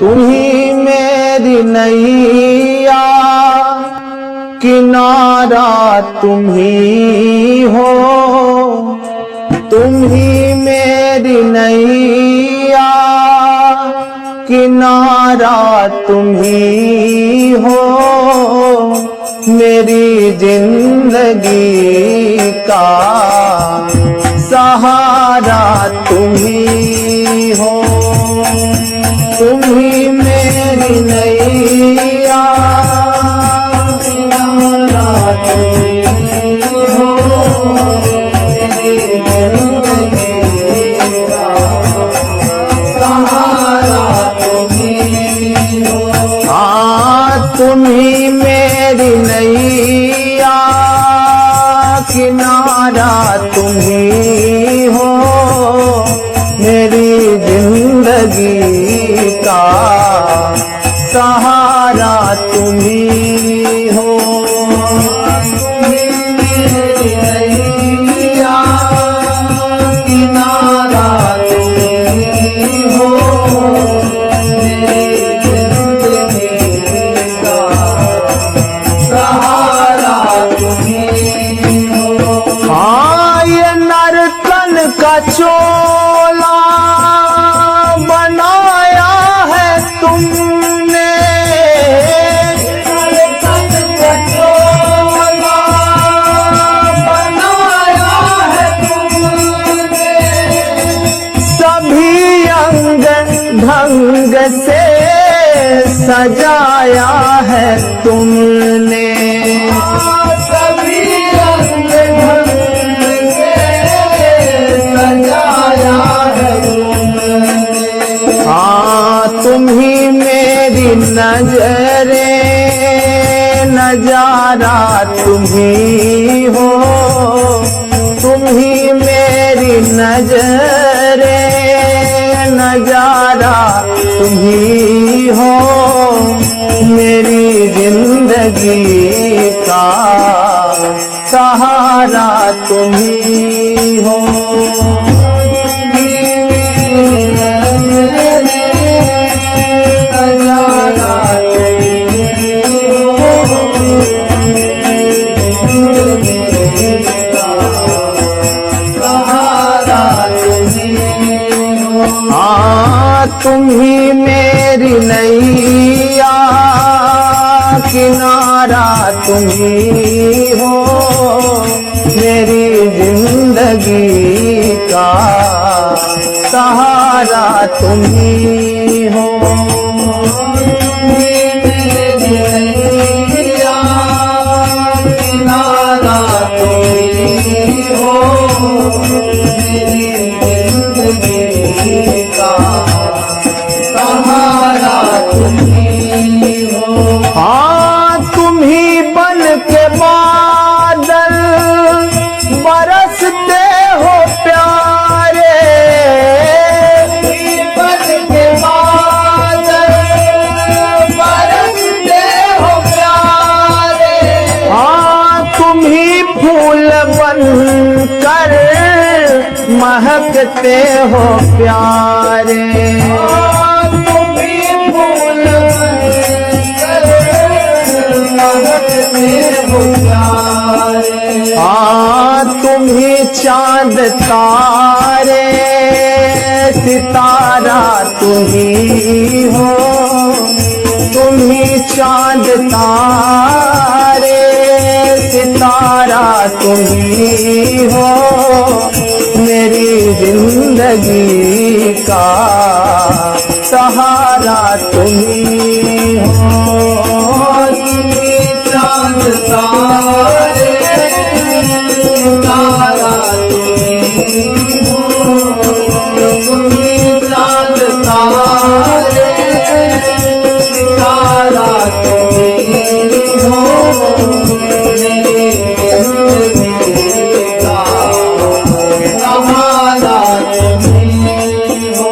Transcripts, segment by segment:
तुम्ही मेरी नैया, किनारा तुम्ही हो। तुम्ही मेरी नैया, किनारा तुम्ही हो। मेरी जिंदगी का सहारा तुम्ही हो। तुम्ही मेरी नैया, किनारा तुम्ही हो। मेरी जिंदगी का सहारा तुम्ही हो। तुम्ही मेरी नैया, किनारा तुम्ही हो। मेरी जिंदगी का सहारा तुम्ही हो। तुम्ही मेरी नैया, किनारा तुम्ही हो। मेरी जिंदगी का सहारा तुम्ही हो। हाँ, ये नर्तन का चोला बनाया है तुमने। नर्तन का चोला बनाया है तुमने। सभी अंग ढंग से सजाया है तुमने। सभी अंग ढंग से सजाया है तुमने। हाँ, तुम्ही मेरी नजरे, नजारा तुम्ही हो। तुम्ही मेरी नजरे, नजारा तुम्ही हो। मेरी जिंदगी का सहारा तुम्ही हो। नजारा तुम्ही हो। सहारा तुम्ही हो। हाँ, तुम्ही मेरी नैया, किनारा तुम्ही हो। मेरी जिंदगी का सहारा तुम्ही हो। तुम्ही मेरी नैया, किनारा तुम्ही हो। मेरी जिंदगी का सहारा तुम्ही हो। हाँ, तुम्ही बन के बादल बरसते हो प्यारे। बन के बादल बरसते हो प्यारे। हाँ, तुम्ही फूल बन कर महकते हो प्यारे। तुम्ही फूल हाँ, तुम्ही चांद तारे, सितारा तुम्ही हो। तुम्ही चांद तारे, सितारा तुम्ही हो। मेरी जिंदगी का सहारा तुम्ही हो। तुम्ही चांद तारे, सितारा तुम्ही हो। तुम्ही चांद तारे, सितारा तुम्ही हो। मेरी जिंदगी का सहारा तुम्ही हो।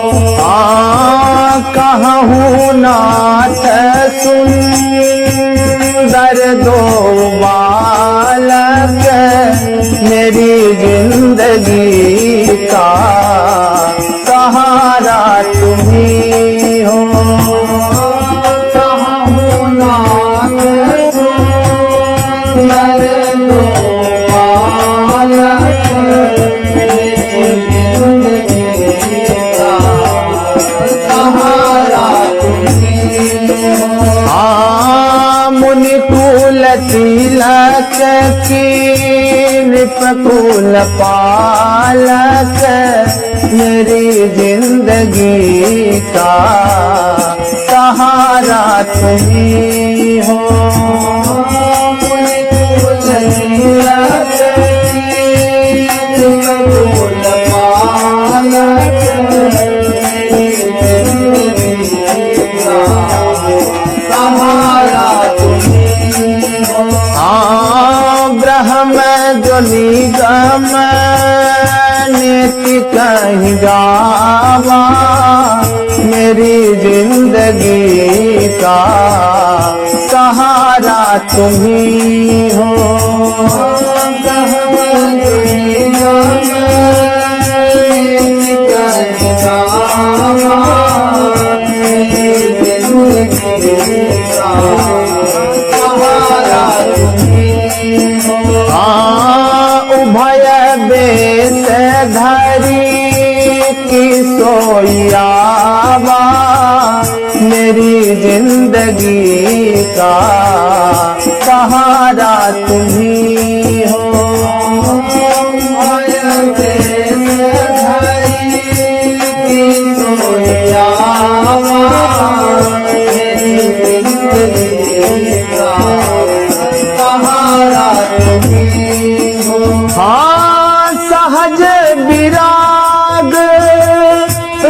कहाँ हूँ नाथ सुंदर दो बालक, मेरी जिंदगी का सहारा तुम्ही हो। सहारा तुम्ही हो। मुनि कुल तिलक की नृपकुल पालक मेरी जिंदगी का सहारा तुम्ही हो। मुनि कुल तिलक की नृपकुल पालक मेरी जिंदगी का सहारा तुम्ही हो। ब्रह्म जो निगम नीति कहीं गावा मेरी जिंदगी का सहारा तुम्ही हो। ब्रह्म जो निगम नीति कहीं गावा मेरी जिंदगी का सहारा तुम्ही हो। उभय बेस धरी की सोयावा मेरी जिंदगी का सहारा तुम्ही हो। उभय बेस धरी की सोयावा मेरी जिंदगी का सहारा तुम्ही हो। सहज विराग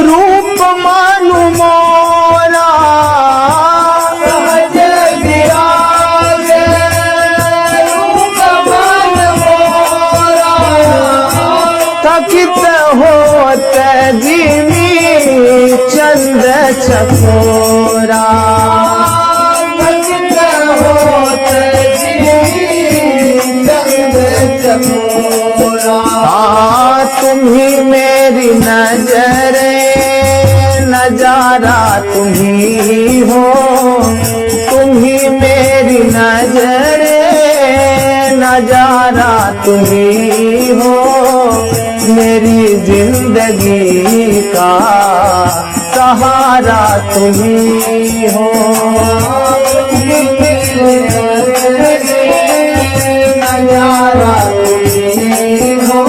रूप मानु मोरा सहज विराग रूप मानु मोरा थकित होत जिमी चंद्र चकोरा थकित होत जिमी चंद्र चकोरा। तुम्ही मेरी नजरे नजारा तुम्ही हो। तुम्ही मेरी नजरे नजारा तुम्ही हो। मेरी जिंदगी का सहारा तुम्ही हो। नजारा तुम्ही हो।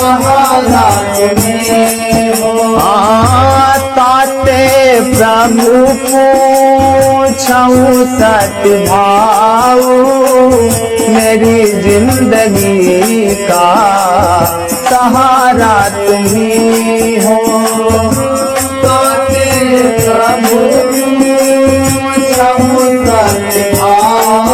सहारा तुम्ही हो। ताते प्रभु पूछऊं सतभाव मेरी जिंदगी का सहारा तुम्ही हो। ताते प्रभु पूछऊं सतभाव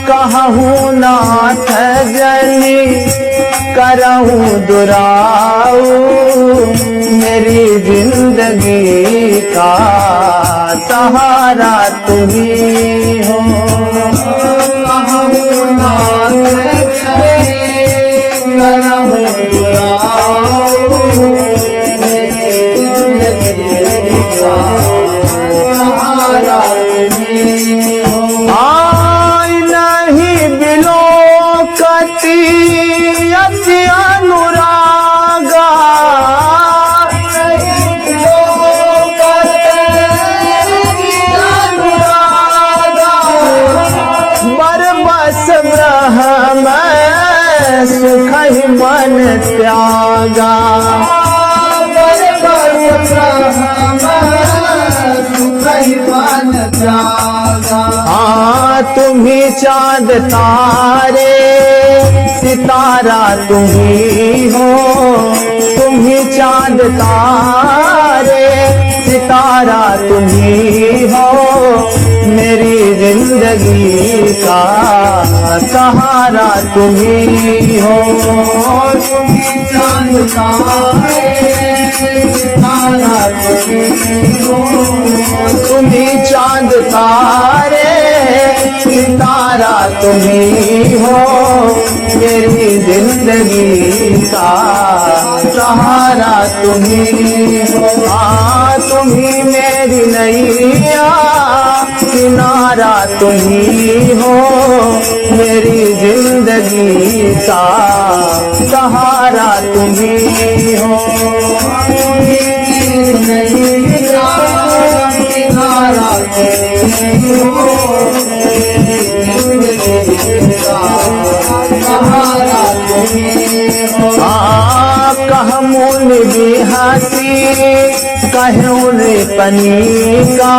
कहूँ नाथ जनी करहूँ दुराऊ मेरी जिंदगी का सहारा तुम्ही हो। कहूँ नाथ जनी करहूँ दुराऊ मेरी जिंदगी का सहारा तुम्ही हो। अति अनुरागा बरबस ब्रह्म सुख ही मन त्यागा। बरबस ब्रह्म सुख ही मन त्यागा। तुम्ही चाँद तारे सितारा तुम्ही हो। तुम्ही चाँद तारे सितारा तुम्ही हो। मेरी जिंदगी का सहारा तुम्ही हो। तुम्ही चाँद तारे सितारा तुम्ही हो। तुम्ही चाँद तारे सितारा तुम्ही हो। मेरी जिंदगी का सहारा तुम्ही हो। तुम्ही मेरी नैया किनारा तुम ही हो, मेरी जिंदगी का सहारा तुम ही हो। किनारा तुम हो, सहारा तुम हो। कह मूल भी हंसी कहूँ रे पनी का,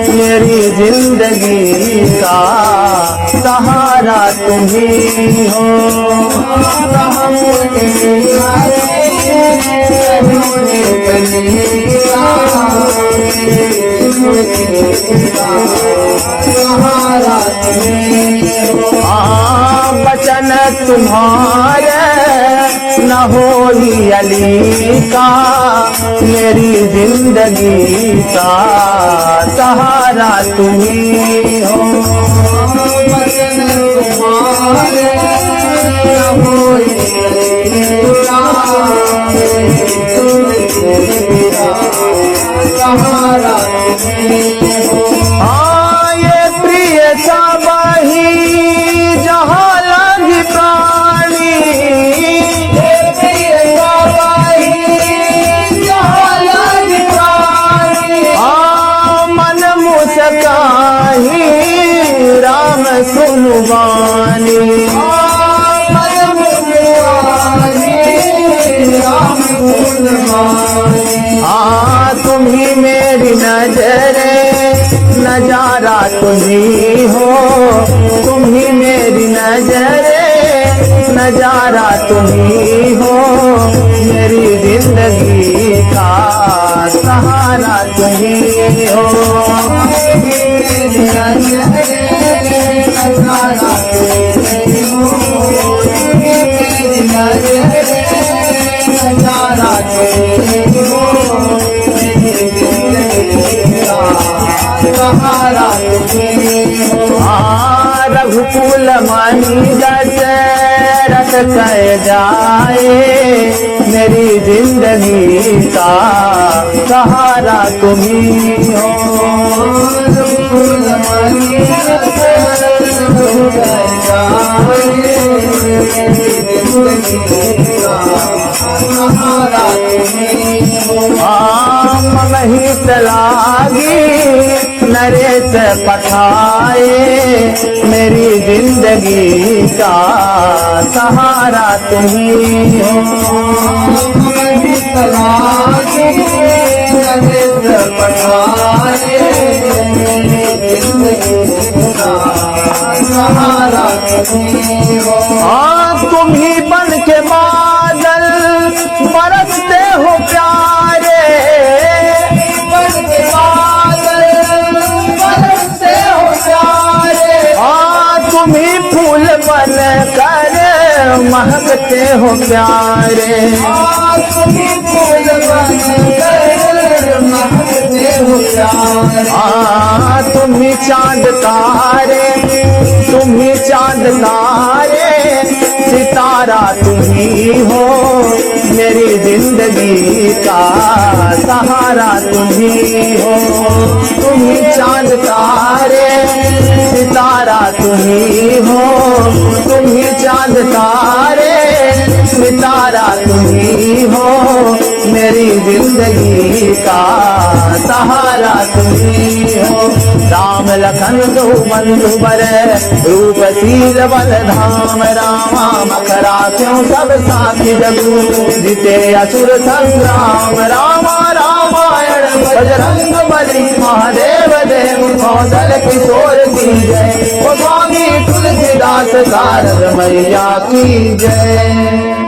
मेरी जिंदगी का सहारा तुम ही हो। कह मूल भी हंसी कहूँ रे पनी का, मेरी जिंदगी का सहारा तुम ही हो। बचन तुम्हारे न होई अली का, मेरी जिंदगी का सहारा तुम ही हो। बचन तुम्हारे न होई अली का, मेरी जिंदगी का सहारा तुम ही हो। हाँ ये प्रिय साबाही जहाँ लगी प्राणी, राम सुनवानी, राम सुनवानी। तुम ही मेरी नजरे नजारा तुम ही हो, तुम ही मेरी नजरे नजारा तुम ही हो, मेरी जिंदगी का सहारा तुम ही हो। रघुकुल मणि दशरथ कह जाए, मेरी जिंदगी का सहारा तुम ही हो। रघुकुल मणि दशरथ कह जाए, मेरी जिंदगी का सहारा तुम ही हो। महित लागी नरेश पठाए, मेरी जिंदगी का सहारा तुम ही हो। महित लागी नरेश पठाए, मेरी जिंदगी का सहारा तुम ही हो। तुम ही बन के बादल बरसते हो प्यारे, तुम्ही फूल बन कर महकते हो प्यारे। तुम्ही फूल बन कर महकते हो प्यारे। तुम्ही चांद तारे, तुम्ही चांद तारे सितारा तुम्ही हो, मेरी जिंदगी का सहारा तुम्ही हो। तुम्ही चांद तारे सितारा तुम्ही हो, तुम्ही चांद तारे सितारा तुम्ही हो, मेरी जिंदगी का सहारा तुम्ही हो। राम लखन दो बंधु बर रूप शील बल धाम, रामा मखरा क्यों सब साथी जगू, जीते असुर संग्राम। रामा रामायण बजरंग बली महादेव देव कौशल किशोर की जय। स्वामी तुलसीदास शारद मैया की जय।